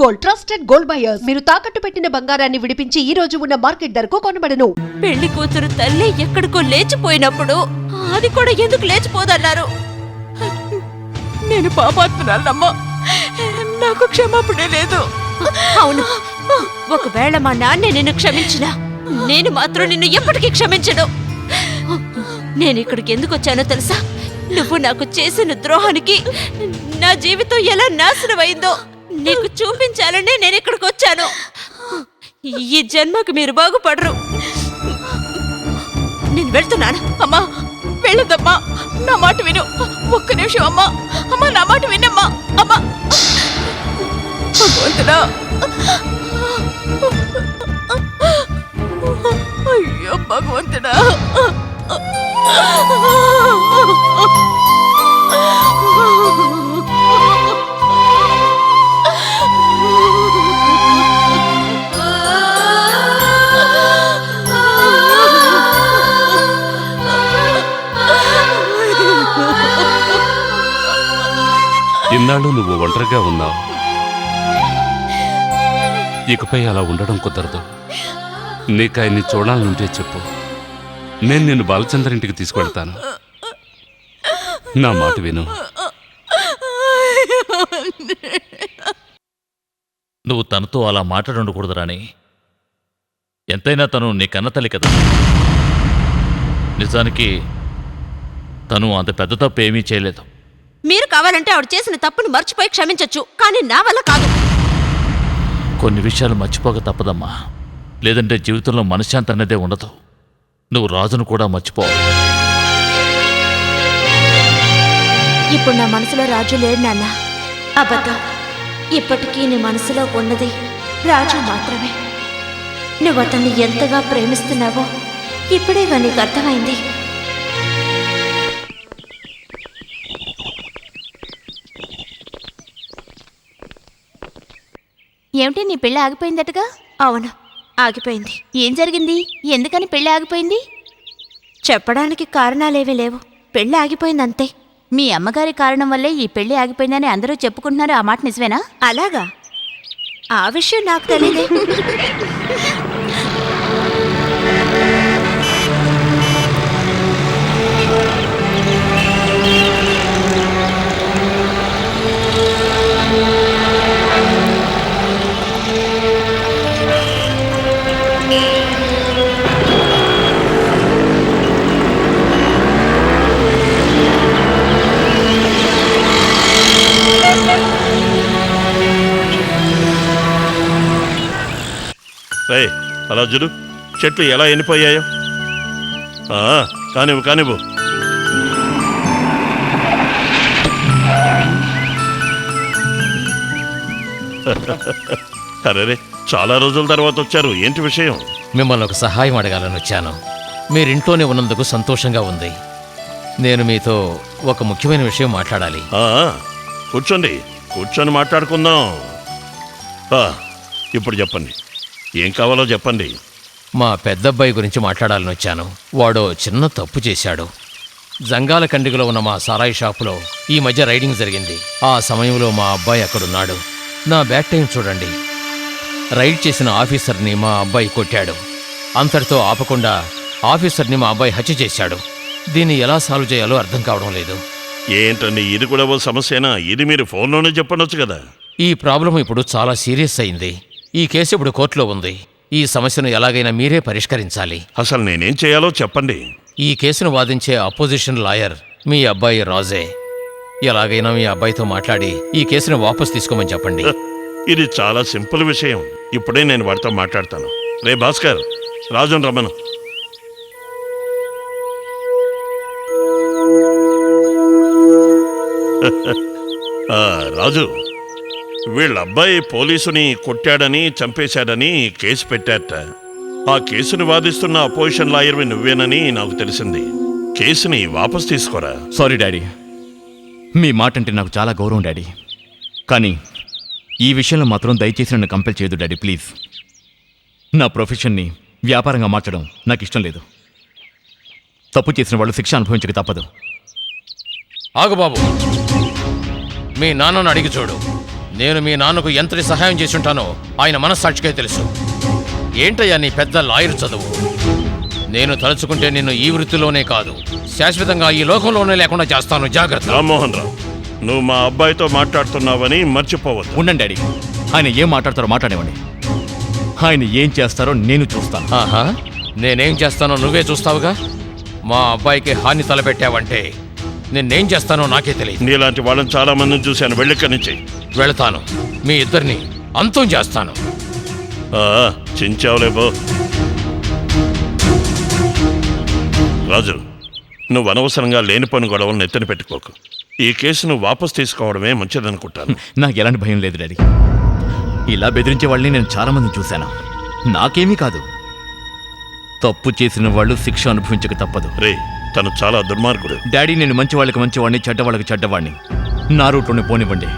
Gold, trusted gold buyers. మీరు తాకట్టు పెట్టిన బంగారాన్ని విడిపించి ఈ రోజు ఉన్న మార్కెట్ ధరకు కొనబడను. పెళ్లి కూతురు తల్లి ఎక్కడికో లేచిపోయినప్పుడు అది కూడా ఎందుకు లేచిపోదన్నారు? నేను పాపాత్మురాలమ్మా, నాకు క్షమాపణ లేదు. అవును, ఒకవేళ మా నాన్నే నిన్ను క్షమించినా నేను మాత్రం నిన్ను ఎప్పటికీ క్షమించను. నేను ఇక్కడికి ఎందుకు వచ్చానో తెలుసా? నువ్వు నాకు చేసిన ద్రోహానికి నా జీవితం ఎలా నాశనమైందో నీకు చూపించాలనే నేను ఇక్కడికి వచ్చాను. ఈ జన్మకు మీరు బాగుపడరు. నేను వెళ్తున్నాను. అమ్మా వెళ్ళదమ్మా, నా మాట విను. ఒక్క నిమిషం అమ్మా. అమ్మా నా మాట వినమ్మా. అమ్మా భగవంతుడా, అయ్యో భగవంతుడా. ఇన్నాళ్ళు నువ్వు ఒంటరిగా ఉన్నావు. ఇకపై అలా ఉండడం కుదరదు. నీకు ఆయన్ని చూడాలనుంటే చెప్పు, నేను నిన్ను బాలచంద్ర ఇంటికి తీసుకెళ్తాను. నా మాట విను. నువ్వు తనతో అలా మాట్లాడకూడదు రాణి. ఎంతైనా తను నీ కన్నతల్లి కదా. నిజానికి తను అంత పెద్ద తప్పు ఏమీ చేయలేదు. మీరు కావాలంటే ఆవిడ చేసిన తప్పును మర్చిపోయి క్షమించొచ్చు, కానీ నా వల్ల కాదు. కొన్ని విషయాలు మర్చిపోక తప్పదమ్మా, లేదంటే జీవితంలో మనశ్శాంతి అన్నదే ఉండదు. నువ్వు రాజును కూడా మర్చిపో. ఇప్పుడు నా మనసులో రాజు లేడు నాన్న. అబద్ధం. ఇప్పటికీ నీ మనసులో ఉన్నది రాజు మాత్రమే. నువ్వు అతన్ని ఎంతగా ప్రేమిస్తున్నావో ఇప్పుడేగా నీకు అర్థమైంది. ఏమిటి, నీ పెళ్ళి ఆగిపోయిందటగా? అవును, ఆగిపోయింది. ఏం జరిగింది? ఎందుకని పెళ్ళి ఆగిపోయింది? చెప్పడానికి కారణాలేవీ లేవు. పెళ్ళి ఆగిపోయింది అంతే. మీ అమ్మగారి కారణం వల్లే ఈ పెళ్లి ఆగిపోయిందని అందరూ చెప్పుకుంటున్నారు. ఆ మాట నిజమేనా? అలాగా? ఆ విషయం నాకు తెలియదే. అలా చూడు, చెట్లు ఎలా ఎండిపోయాయో. కానివ్వు కానివ్వు. అరే, చాలా రోజుల తర్వాత వచ్చారు. ఏంటి విషయం? మిమ్మల్ని ఒక సహాయం అడగాలని వచ్చాను. మీరింట్లోనే ఉన్నందుకు సంతోషంగా ఉంది. నేను మీతో ఒక ముఖ్యమైన విషయం మాట్లాడాలి. కూర్చోండి, కూర్చొని మాట్లాడుకుందాం. ఇప్పుడు చెప్పండి, ఏం కావాలో చెప్పండి. మా పెద్దబ్బాయి గురించి మాట్లాడాలని వచ్చాను. వాడు చిన్న తప్పు చేశాడు. జంగాల కండిగలో ఉన్న మా సారాయి షాపులో ఈ మధ్య రైడింగ్ జరిగింది. ఆ సమయంలో మా అబ్బాయి అక్కడున్నాడు. నా బ్యాక్ టైం చూడండి. రైడ్ చేసిన ఆఫీసర్ని మా అబ్బాయి కొట్టాడు. అంతటితో ఆపకుండా ఆఫీసర్ని మా అబ్బాయి హత్య చేశాడు. దీన్ని ఎలా సాల్వ్ చేయాలో అర్థం కావడం లేదు. ఏంటండి, ఇది కూడా ఓ సమస్యనా? ఇది మీరు ఫోన్లోనే చెప్పనొచ్చు కదా. ఈ ప్రాబ్లం ఇప్పుడు చాలా సీరియస్ అయింది. ఈ కేసు ఇప్పుడు కోర్టులో ఉంది. ఈ సమస్యను ఎలాగైనా మీరే పరిష్కరించాలి. అసలు నేనేం చేయాలో చెప్పండి. ఈ కేసును వాదించే అపోజిషన్ లాయర్ మీ అబ్బాయి రాజే. ఎలాగైనా మీ అబ్బాయితో మాట్లాడి ఈ కేసును వాపస్ తీసుకోమని చెప్పండి. ఇది చాలా సింపుల్ విషయం. ఇప్పుడే నేను వాడితో మాట్లాడతాను. రే భాస్కర్, రాజును రమ్మను. రాజు, వీళ్ళ అబ్బాయి పోలీసుని కొట్టాడని చంపేశాడని కేసు పెట్టారట. ఆ కేసుని వాదిస్తున్న అపోజిషన్ లాయర్వి నువ్వేనని నాకు తెలిసింది. కేసుని వాపస్ తీసుకోరా. సారీ డాడీ, మీ మాట అంటే నాకు చాలా గౌరవం డాడీ. కానీ ఈ విషయంలో మాత్రం దయచేసి నన్ను కంపెల్ చేయదు డాడీ, ప్లీజ్. నా ప్రొఫెషన్ని వ్యాపారంగా మార్చడం నాకు ఇష్టం లేదు. తప్పు చేసిన వాళ్ళు శిక్ష అనుభవించక తప్పదు. ఆగు బాబు, మీ నాన్నను అడిగి చూడు. నేను మీ నాన్నకు ఎంతటి సహాయం చేసి ఉంటానో ఆయన మనస్సాక్షికే తెలుసు. ఏంటయ్యా నీ పెద్ద లాయర్ చదువు? నేను తలుచుకుంటే నిన్ను ఈ వృత్తిలోనే కాదు, శాశ్వతంగా ఈ లోకంలోనే లేకుండా చేస్తాను. జాగ్రత్త. రామ్మోహన్ రావు, నువ్వు మా అబ్బాయితో మాట్లాడుతున్నావని మర్చిపోవద్దు. ఉండండి డాడీ, ఆయన ఏం మాట్లాడతారో మాట్లాడేవండి. ఆయన ఏం చేస్తారో నేను చూస్తాను. ఆహా, నేనేం చేస్తానో నువ్వే చూస్తావుగా. మా అబ్బాయికి హాని తలపెట్టావంటే నేనేం చేస్తానో నాకే తెలియదు. నీలాంటి వాళ్ళని చాలా మందిని చూశాను. వెళ్ళిక్కడి నుంచి. వెళతాను, మీ ఇద్దరిని అంతం చేస్తాను. చించావులే బో. రాజు, నువ్వు అనవసరంగా లేని పని గొడవలను నెత్తిన పెట్టుకోకు. ఈ కేసును వాపస్ తీసుకోవడమే మంచిదనుకుంటాను. నాకు ఎలాంటి భయం లేదు డాడీ. ఇలా బెదిరించే వాళ్ళని నేను చాలా మందిని చూశాను. నాకేమీ కాదు. తప్పు చేసిన వాళ్ళు శిక్ష అనుభవించక తప్పదు. రే, తను చాలా దుర్మార్గుడు. డాడీ, నేను మంచి వాళ్ళకి మంచివాడిని, చెడ్డవాళ్ళకి చెడ్డవాడిని. నా రూట్లోనే పోనివ్వండి.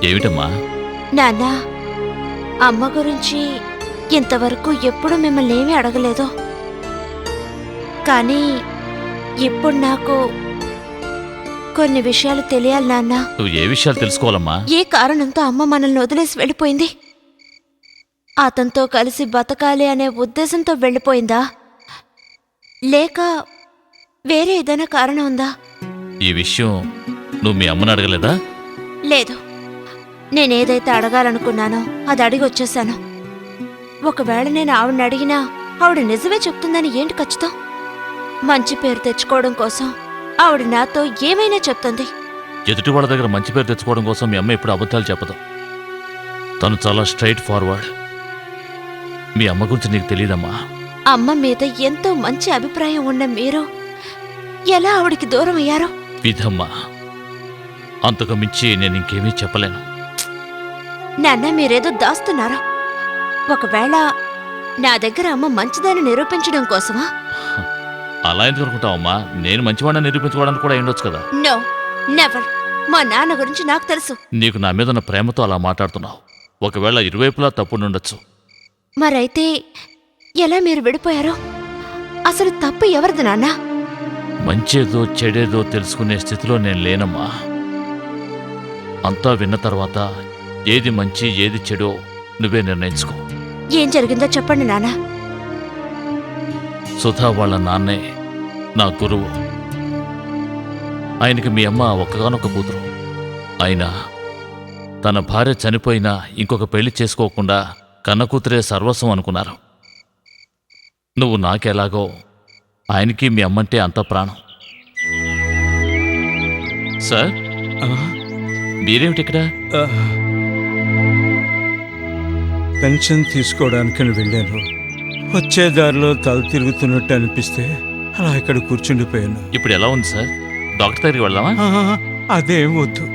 ఏమిటమ్మా? నాన్న, అమ్మ గురించి ఇంతవరకు ఎప్పుడు మిమ్మల్ని ఏమీ అడగలేదు. కానీ ఇప్పుడు నాకు కొన్ని విషయాలు తెలియాలి నాన్న. నువ్వు ఏ విషయాలు తెలుసుకోవాలమ్మా? ఏ కారణంతో అమ్మ మనల్ని వదిలేసి వెళ్ళిపోయింది? అతనితో కలిసి బతకాలి అనే ఉద్దేశంతో వెళ్ళిపోయిందా, లేక వేరే ఏదైనా కారణం ఉందా? ఈ విషయం నువ్వు మీ అమ్మని అడగలేదా? లేదు, నేనేదైతే అడగాలనుకున్నానో అది అడిగి వచ్చేశాను. ఒకవేళ నేను ఆవిడని అడిగినా ఆవిడ నిజమే చెప్తుందని ఏంటి ఖచ్చితం? మంచి పేరు తెచ్చుకోవడం కోసం ఆవిడ నాతో ఏమైనా చెప్తుంది. ఎదుటి వాళ్ళ దగ్గర మంచి పేరు తెచ్చుకోవడం కోసం మీ అమ్మ ఎప్పుడు అబద్ధాలు చెప్పదు. తను చాలా స్ట్రైట్ ఫార్వర్డ్. మీ అమ్మ గురించి నీకు తెలియదమ్మా. అమ్మ మీద ఎంతో మంచి అభిప్రాయం ఉన్న మీరు ఎలా ఆవిడికి దూరం అయ్యారో? విధమ్మా, అంతకు మించి నేను ఇంకేమీ చెప్పలేను. నాన్న, మీరేదో దాస్తున్నారా? ఒకవేళ నా దగ్గర అమ్మ మంచిదని నిరూపించడం కోసమా? అలా ఎందుకు అనుకుంటావమ్మా? నేను మంచివాడిని నిరూపించుకోవడానికి కూడా ఉండొచ్చు కదా. No, never. మా నాన్న గురించి నాకు తెలుసు. నీకు నా మీద ఉన్న ప్రేమతో అలా మాట్లాడుతున్నావు. ఒకవేళ ఇరువైపులా తప్పుండొచ్చు. మరైతే ఎలా మీరు విడిపోయారో? అసలు తప్పు ఎవరిది నాన్న? మంచేదో చెడేదో తెలుసుకునే స్థితిలో నేను లేనమ్మా. అంతా విన్న తర్వాత ఏది మంచి ఏది చెడో నువ్వే నిర్ణయించుకో. ఏం జరిగిందో చెప్పండి నాన్న. సుధా వాళ్ళ నాన్నే నా గురువు. ఆయనకి మీ అమ్మ ఒక్కగానొక్క కూతురు. అయినా తన భార్య చనిపోయినా ఇంకొక పెళ్లి చేసుకోకుండా కన్న కూతురే సర్వస్వం అనుకున్నారు. నువ్వు నాకెలాగో ఆయనకి మీ అమ్మంటే అంత ప్రాణం. సార్, మీరేమిటి ఇక్కడ? పెన్షన్ తీసుకోవడానికని వెళ్ళాను. వచ్చే దారిలో తల తిరుగుతున్నట్టు అనిపిస్తే అలా ఇక్కడ కూర్చుండిపోయాను. ఇప్పుడు ఎలా ఉంది సార్? డాక్టర్ దగ్గరికి వెళ్దామా? అదేం వద్దు,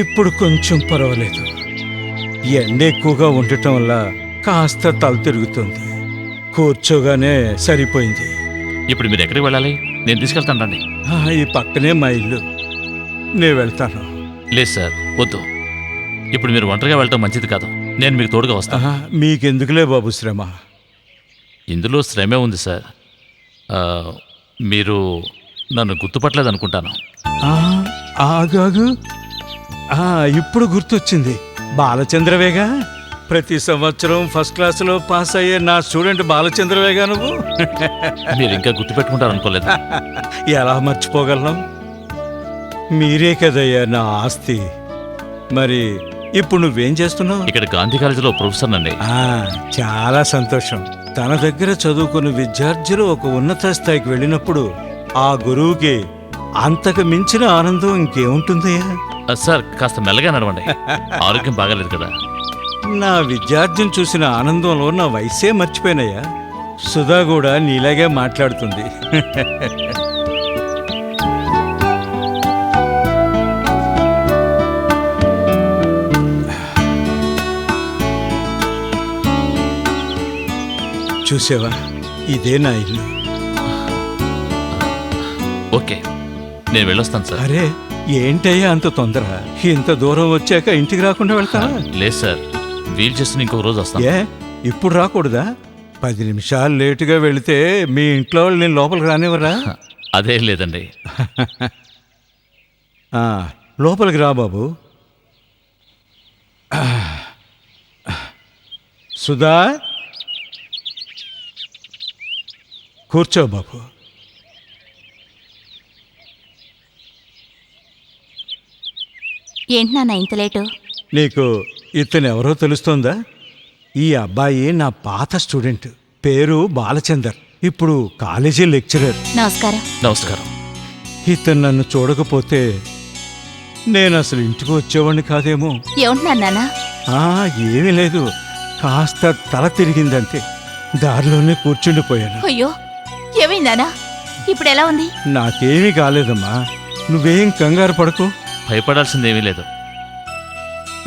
ఇప్పుడు కొంచెం పర్వాలేదు. ఎండ ఎక్కువగా ఉండటం వల్ల కాస్త తల తిరుగుతుంది. కూర్చోగానే సరిపోయింది. ఇప్పుడు మీరు ఎక్కడికి వెళ్ళాలి? నేను తీసుకెళ్తాను రండి. ఈ పక్కనే మా ఇల్లు, నేను వెళ్తాను. లేదు సార్, వద్దు. ఇప్పుడు మీరు ఒంటరిగా వెళ్ళటం మంచిది కాదు. నేను మీకు తోడుగా వస్తాను. మీకెందుకులే బాబు శ్రమ. ఇందులో శ్రమే ఉంది సార్. మీరు నన్ను గుర్తుపట్టలేదు అనుకుంటాను. ఆగాగు, ఇప్పుడు గుర్తొచ్చింది. బాలచంద్రవేగా, ప్రతి సంవత్సరం ఫస్ట్ క్లాసులో పాస్ అయ్యే నా స్టూడెంట్ బాలచంద్రవేగా నువ్వు. మీరు ఇంకా గుర్తుపెట్టుకుంటారు అనుకోలేదు. ఎలా మర్చిపోగలను? మీరే కదయ్యా నా ఆస్తి. మరి ఇప్పుడు నువ్వేం చేస్తున్నావు? ఇక్కడ గాంధీ కాలేజీలో ప్రొఫెసర్ అండి. చాలా సంతోషం. తన దగ్గర చదువుకున్న విద్యార్థులు ఒక ఉన్నత స్థాయికి వెళ్ళినప్పుడు ఆ గురువుకి అంతకు మించిన ఆనందం ఇంకేముంటుందయ్యా? సార్, కాస్త మెల్లగా నడవండి. ఆరోగ్యం బాగాలేదు కదా. నా విద్యార్థిని చూసిన ఆనందంలో నా వయసే మర్చిపోయినయ్యా. సుధా కూడా నీలాగే మాట్లాడుతుంది. చూసావా, ఇదే నా ఇల్లు. ఓకే, నేను వెళ్ళొస్తాను సార్. అరే ఏంటయ్యా అంత తొందర? ఇంత దూరం వచ్చాక ఇంటికి రాకుండా వెళ్తావా? లేదు సార్, వీలు చేస్తున్న ఇంకొక రోజు వస్తాను. ఏ ఇప్పుడు రాకూడదా? 10 నిమిషాలు లేటుగా వెళితే మీ ఇంట్లో వాళ్ళు నేను లోపలికి రానివ్వరా? అదే లేదండి. ఆ, లోపలికి రా బాబు. సుధా, కూర్చో బాబు. ఏంటి నాన్న ఇంత లేటు? నీకు ఇతను ఎవరో తెలుస్తోందా? ఈ అబ్బాయి నా పాత స్టూడెంట్, పేరు బాలచందర్, ఇప్పుడు కాలేజీ లెక్చరర్. నమస్కారం. నమస్కారం. ఇతను నన్ను చూడకపోతే నేను అసలు ఇంటికి వచ్చేవాడిని కాదేమో. ఏమంటున్నాను నాన్న? ఏమీ లేదు, కాస్త తల తిరిగిందంతే, దారిలోనే కూర్చుండిపోయాను. అయ్యో, ఏమైంది నాన్న? ఇప్పుడు ఎలా ఉంది? నాకేమీ కాలేదమ్మా, నువ్వేం కంగారు పడకు. భయపడాల్సిందేమీ లేదు.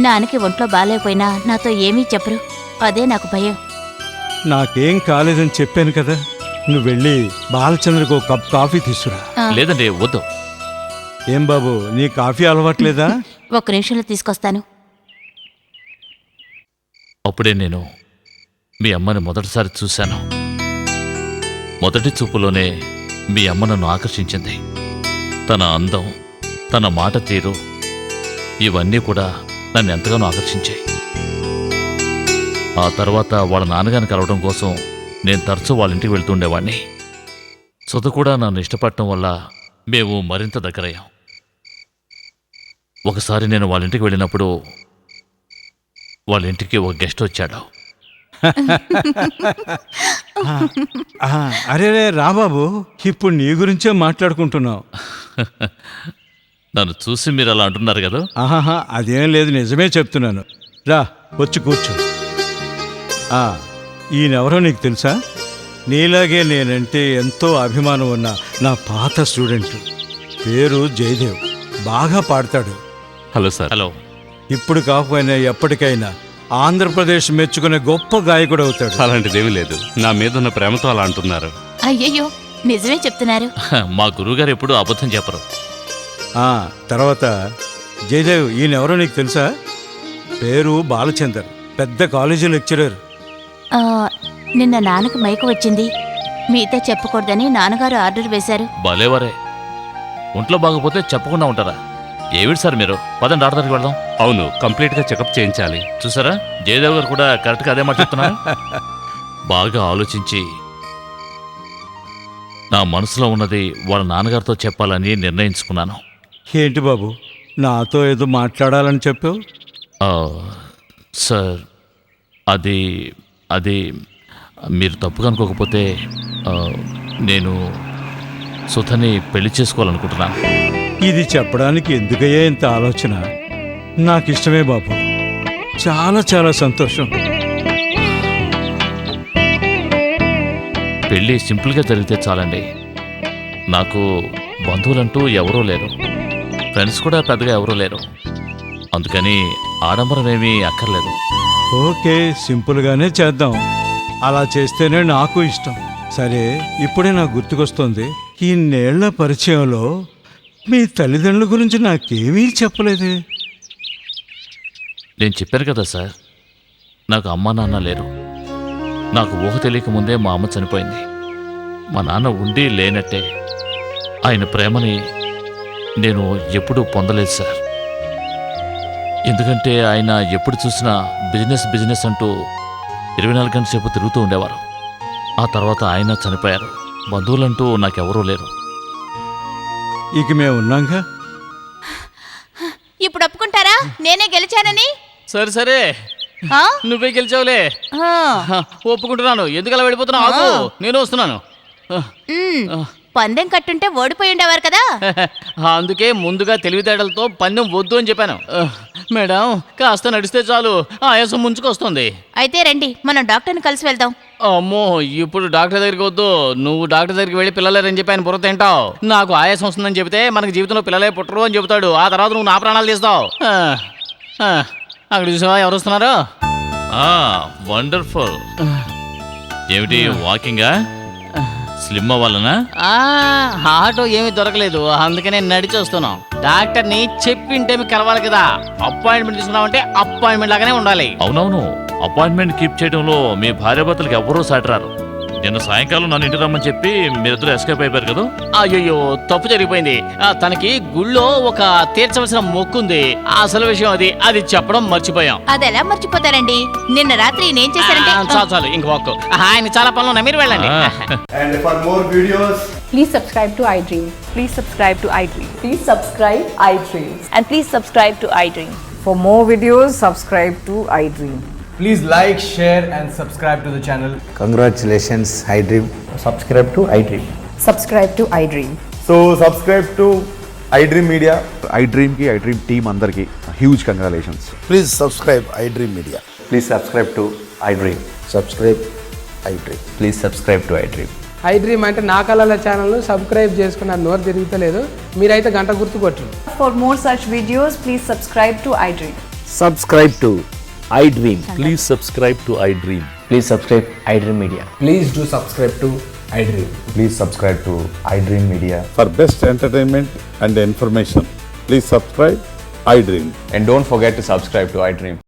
నాన్నకి ఒంట్లో బాగాలేకపోయినా నాతో ఏమీ చెప్పరు, అదే నాకు భయం. నాకేం కాలేదని చెప్పాను కదా, నువ్వు వెళ్ళి బాలచంద్రకు ఒక కప్ కాఫీ తీసుకురా. లేదండి, వద్దు. ఏం బాబు, నీ కాఫీ అలవాట్లేదా? ఒక్క నిమిషంలో తీసుకొస్తాను. అప్పుడే నేను మీ అమ్మని మొదటిసారి చూశాను. మొదటి చూపులోనే మీ అమ్మ నన్ను ఆకర్షించింది. తన అందం, తన మాట తీరు, ఇవన్నీ కూడా నన్ను ఎంతగానో ఆకర్షించాయి. ఆ తర్వాత వాళ్ళ నాన్నగారిని కలవడం కోసం నేను తరచూ వాళ్ళ ఇంటికి వెళ్తుండేవాడిని. సుధ కూడా నన్ను ఇష్టపడటం వల్ల మేము మరింత దగ్గరయ్యాం. ఒకసారి నేను వాళ్ళ ఇంటికి వెళ్ళినప్పుడు వాళ్ళ ఇంటికి ఒక గెస్ట్ వచ్చాడు. అరే రా బాబు, ఇప్పుడు నీ గురించే మాట్లాడుకుంటున్నావు. నన్ను చూసి మీరు అలా అంటున్నారు కదా? ఆహాహా, అదేం లేదు, నిజమే చెప్తున్నాను. రా, వచ్చి కూర్చో. ఈయనెవరో నీకు తెలుసా? నీలాగే నేనంటే ఎంతో అభిమానం ఉన్న నా పాత స్టూడెంట్, పేరు జయదేవ్, బాగా పాడతాడు. Hello sir. హలో. ఇప్పుడు కాకపోయినా ఎప్పటికైనా ఆంధ్రప్రదేశ్ మెచ్చుకునే గొప్ప గాయకుడు అవుతాడు. అలాంటిదేమీ లేదు, నా మీద ఉన్న ప్రేమతో అలా అంటున్నారు. అయ్యయ్యో, నిజమే చెప్తున్నారు. మా గురువుగారు ఎప్పుడూ అబద్ధం చెప్పరు. తర్వాత జయదేవ్, ఈయనెవరో నీకు తెలుసా? పేరు బాలచందర్, పెద్ద కాలేజీ లెక్చరర్. నిన్న నాన్నకు మైకు వచ్చింది, మీతో చెప్పకూడదని నాన్నగారు ఆర్డర్ వేశారు. భలేవరే, ఒంట్లో బాగపోతే చెప్పకుండా ఉంటారా? ఏమిటి సార్ మీరు? పదండి డాక్టర్ దగ్గరికి వెళ్దాం. అవును, కంప్లీట్గా చెకప్ చేయించాలి. చూసారా, జయదేవ్ గారు కూడా కరెక్ట్గా అదే మాట చెప్తున్నారు. బాగా ఆలోచించి నా మనసులో ఉన్నది వాళ్ళ నాన్నగారితో చెప్పాలని నిర్ణయించుకున్నాను. ఏంటి బాబు, నాతో ఏదో మాట్లాడాలని చెప్పావు? సార్, అది అది మీరు తప్పుగా అనుకోకపోతే నేను సుధని పెళ్లి చేసుకోవాలనుకుంటున్నాను. ఇది చెప్పడానికి ఎందుకయ్యా ఇంత ఆలోచన? నాకు ఇష్టమే బాబు, చాలా చాలా సంతోషం. పెళ్ళి సింపుల్గా జరిగితే చాలండి. నాకు బంధువులంటూ ఎవరూ లేరు, ఫ్రెండ్స్ కూడా పెద్దగా ఎవరూ లేరు, అందుకని ఆడంబరం ఏమీ అక్కర్లేదు. ఓకే, సింపుల్గానే చేద్దాం. అలా చేస్తేనే నాకు ఇష్టం. సరే, ఇప్పుడే నాకు గుర్తుకొస్తుంది, ఇన్నేళ్ల పరిచయంలో మీ తల్లిదండ్రుల గురించి నాకేమీ చెప్పలేదే. నేను చెప్పాను కదా సార్, నాకు అమ్మా నాన్న లేరు. నాకు ఊహ తెలియక ముందే మా అమ్మ చనిపోయింది. మా నాన్న ఉండి లేనట్టే. ఆయన ప్రేమని నేను ఎప్పుడూ పొందలేదు సార్. ఎందుకంటే ఆయన ఎప్పుడు చూసినా బిజినెస్ బిజినెస్ అంటూ 24 గంటల సేపు తిరుగుతూ ఉండేవారు. ఆ తర్వాత ఆయన చనిపోయారు. బంధువులంటూ నాకెవరూ లేరు. ఇక మేము ఉన్నాంగా. ఇప్పుడు ఒప్పుకుంటారా నేనే గెలిచానని? సరే సరే, నువ్వే గెలిచావులే. ఒప్పుకుంటున్నాను. ఎందుకు అలా వెళ్ళిపోతున్నావు? నేను వస్తున్నాను. పందెం కట్టుంటే ఓడిపోయి ఉండేవారు కదా. అందుకే ముందుగా తెలివితేటలతో పందెం వద్దు అని చెప్పాను. మేడం, కాస్త నడిస్తే చాలు, ఆయాసం ముంచుకొస్తుంది. అయితే రండి, మనం డాక్టర్ని కలిసి వెళ్దాం. అమ్మో, ఇప్పుడు డాక్టర్ దగ్గరికి వద్దు. నువ్వు డాక్టర్ దగ్గరికి వెళ్ళి పిల్లలేరని చెప్పి ఆయన బుర్ర తింటావు. నాకు ఆయాసం వస్తుందని చెబితే మనకి జీవితంలో పిల్లలే పుట్టరు అని చెబుతాడు. ఆ తర్వాత నువ్వు నా ప్రాణాలు తీస్తావు. అక్కడ చూసావా ఎవరు వస్తున్నారు? వండర్ఫుల్. ఏమిటి వాకింగా? స్లిమ్ అవ్వాలనా? ఆటో ఏమీ దొరకలేదు, అందుకనే నడిచి వస్తున్నాం. డాక్టర్ని చెప్పింటే మీకు కలవాలి కదా. అపాయింట్మెంట్ తీసుకున్నామంటే అపాయింట్మెంట్ లాగానే ఉండాలి. అవునవును, అపాయింట్మెంట్ కీప్ చేయడంలో మీ భార్యాభర్తలకు ఎవరూ సాటరారు. నిన్న సాయంకాలం నన్ను ఇంటి రమ్మని చెప్పి మీరిద్దరు ఎస్కేప్ అయిపోయారు కదా. అయ్యో, తప్పు జరిగిపోయింది. తనకి గుళ్ళో ఒక తీర్చవలసిన మొక్కుంది. అసలు విషయం అది చెప్పడం మర్చిపోయాం. అది ఎలా మర్చిపోతారండి? నిన్న రాత్రి నేనేం చేశానంటే చాలు ఇంక మొక్కు. ఆయన చాలా పనులు ఉన్నాయి, మీరు వెళ్ళండి. And for more videos, Please subscribe to iDream. Please subscribe to iDream. Please subscribe iDream. And please subscribe to iDream. For more videos, subscribe to iDream. please like, share and subscribe to the channel. Congratulations, iDream. Subscribe to iDream. Subscribe to iDream. So subscribe to iDream Media. iDream ki iDream team andarki huge congratulations. Please subscribe iDream Media. Please subscribe to iDream. Subscribe iDream. Please subscribe to iDream. iDream అంటే నా కళల channel subscribe చేసుకున్న నోరు తిరుగుతలేదు. మీరైతే గంట గుర్తు కొట్టు. For more such videos, please subscribe to iDream. Subscribe to iDream. Please subscribe to iDream. Please subscribe iDream Media. Please do subscribe to iDream. Please subscribe to iDream Media. For best entertainment and information, please subscribe iDream. And don't forget to subscribe to iDream.